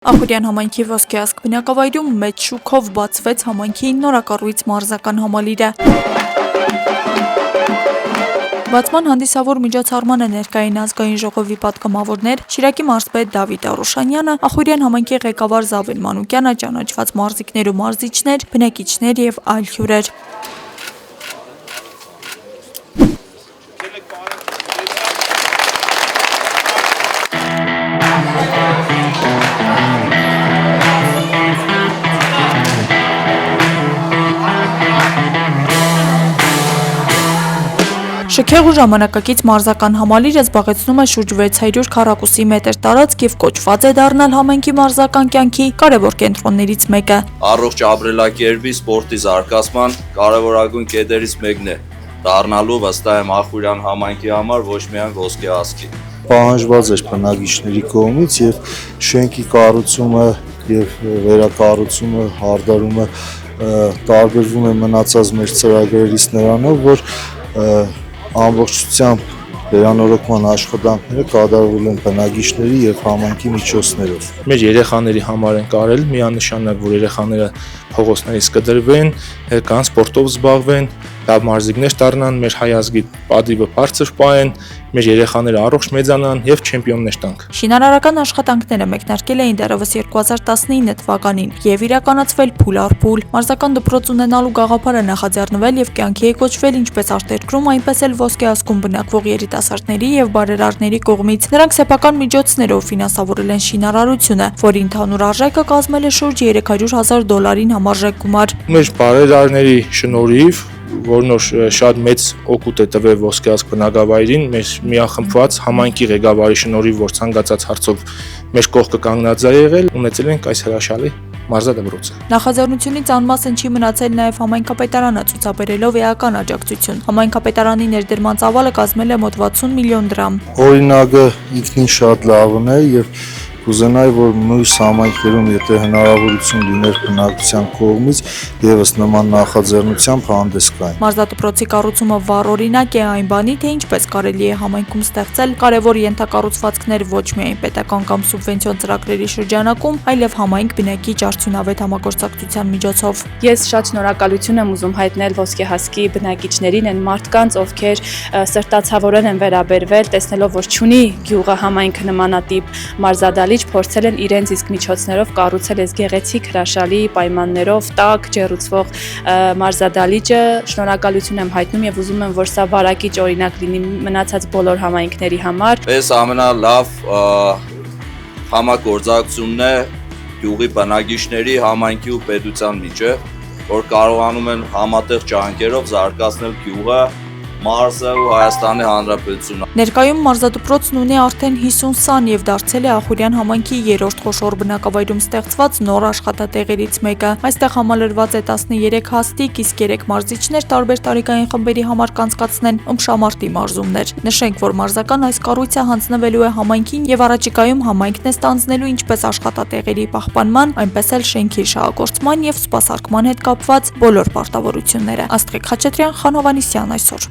Ախուրյան համայնքի ոսկեազգ բնակավայրում մեծ շուքով բացվեց համայնքի նորակառույց մարզական համալիրը։ Բացման հանդիսավոր միջոցառմանը ներկային ազգային ժողովի պատգամավորներ Շիրակի մարզպետ Դավիթ Արուշանյանը, Ախուրյան համայնքի ղեկավար Զավեն Մանուկյանը, ճանաչված մարզիկներ ու մարզիչներ, բնակիչներ եւ այլ հյուրեր։ Շքեղ ու ժամանակակից մարզական համալիրը զբաղեցնում է շուրջ 600 քառակուսի մետր տարածք եւ կոչված է դառնալ համայնքի մարզական կյանքի կարևոր կենտրոններից մեկը։ Առողջ ապրելակերպի սպորտի զարգացման կարևորագույն կետերից մեկն է դառնալու վստահ եմ Ախուրյան համայնքի համար ոչ միայն ոսկեազգի։ Պահանջված էր բնակիչների կողմից եւ շենքի կառուցումը եւ վերակառուցումը, հարդարումը տարբերվում է մնացած մեր ծրագրերից նրանով, որ ամբողջությամբ վերանորոգման աշխատանքները կատարվել են բնակիչների եւ համայնքի միջոցներով։ Մեր երեխաների համար են կարել միանշանակ, որ երեխաները փողոցներից կդրվեն, կան սպորտով զբաղվեն, լավ մարզիկներ դառնան, մեր հայ ազգի պատիվը բարձր պահեն, մեր երեխաները առողջ մեծանան եւ չեմպիոններ տանք։ Շինարարական աշխատանքները մեկնարկել էին դեռևս 2019 թվականին եւ իրականացվել փուլ առ փուլ։ Մարզական դպրոց ունենալու գաղափարը նախաձեռնվել եւ կյանքի է կոչվել ինչպես արտերկրում, այնպես էլ ոսկեազգում բնակվող երիտասարդների եւ բարերարների կողմից։ Նրանք սեփական միջոցներով ֆինանսավորել են շինարարությունը, որի ընդհանուր արժեքը կազմել է շուրջ $300,000 համարժեք գումար։ Մեր բարերարների շնորհիվ որն շատ մեծ օգուտ է տվել ոսկեազգ բնակավայրին, մեր միախմբված համայնքի ղեկավարի շնորհիվ, որ ցանկացած հարցով մեր կողքը կանգնած է եղել, ունեցել ենք այս հրաշալի մարզադպրոցը։ Նախաձեռնությունից անմասն չի մնացել նաև համայնքապետարանը ցուցաբերելով էական աջակցություն։ Համայնքապետարանի ներդրման ծավալը կազմել է մոտ 60 միլիոն դրամ։ Օրինակը ինքնին շատ լավն է եւ կուզենայի, որ մյուս համայնքերում, եթե հնարավորություն լիներ բնակչության կողմից, եւս նման նախաձեռնությամբ հանդես գային։ Մարզադպրոցի կառուցումը վառ օրինակ է այն բանի, թե ինչպես կարելի է համայնքում ստեղծել կարևոր ենթակառուցվածքներ ոչ միայն պետական կամ սուբվենցիոն ծրագրերի շրջանակում, այլև համայնք բնակիչ արդյունավետ համագործակցության միջոցով։ Ես շատ շնորհակալություն եմ ուզում հայտնել ոսկեազգի բնակիչներին, այն մարդկանց, ովքեր սրտացավորեն են վերաբերվել, տեսնելով, որ չունի գյուղը համայնքը նմանատիպ մարզադահլիճ, փորձել են իրենց իսկ միջոցներով կառուցել այս գեղեցիկ հրաշալի պայմաններով տաք ջեռուցվող մարզադահլիճը։ Շնորհակալություն եմ հայտնում եւ ուզում եմ, որ սա վարակիչ օրինակ լինի մնացած բոլոր համայնքների համար։ Այս ամենալավ համագործակցությունն է գյուղի բնակիչների, համայնքի ու պետության միջև, որ կարողանում են համատեղ ջանքերով զարգացնել գյուղը, մարզը ու Հայաստանի Հանրապետությունը։ Ներկայում մարզադպրոցն ունի արդեն 50 սան եւ դարձել է Ախուրյան համայնքի երրորդ խոշոր բնակավայրում ստեղծված նոր աշխատատեղերից մեկը։ Այստեղ համալրված է 13 հաստիկ, իսկ 3 մարզիչներ տարբեր տարիքային խմբերի համար կանցկացնեն ըմբշամարտի մարզումներ։ Նշենք, որ մարզական այս կառույցը հանձնվելու է համայնքին եւ առաջիկայում համայնքն է ստանձնելու ինչպես աշխատատեղերի պահպանման, այնպես էլ շենքի շահագործման եւ սպասարկման հետ կապված բոլոր պարտավորությունները։ Աստղիկ Խաչատրյան, Խան Հովհաննիսյան այսօր։